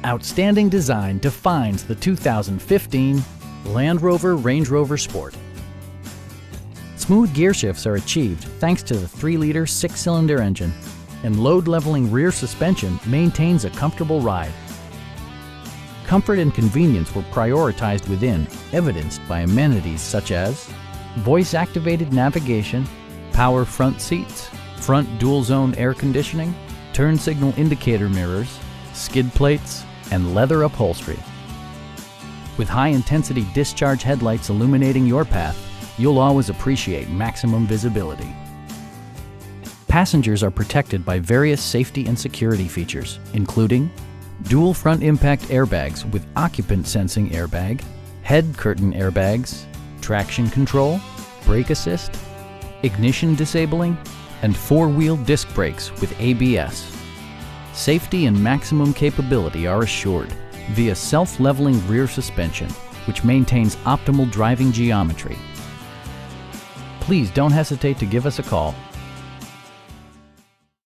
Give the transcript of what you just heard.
Outstanding design defines the 2015 Land Rover Range Rover Sport. Smooth gear shifts are achieved thanks to the 3-liter 6-cylinder engine, and load-leveling rear suspension maintains a comfortable ride. Comfort and convenience were prioritized within, evidenced by amenities such as voice-activated navigation, power front seats, front dual-zone air conditioning, turn signal indicator mirrors, skid plates, and leather upholstery. With high-intensity discharge headlights illuminating your path, you'll always appreciate maximum visibility. Passengers are protected by various safety and security features, including dual front impact airbags with occupant sensing airbag, head curtain airbags, traction control, brake assist, ignition disabling, and 4-wheel disc brakes with ABS. Safety and maximum capability are assured via self-leveling rear suspension, which maintains optimal driving geometry. Please don't hesitate to give us a call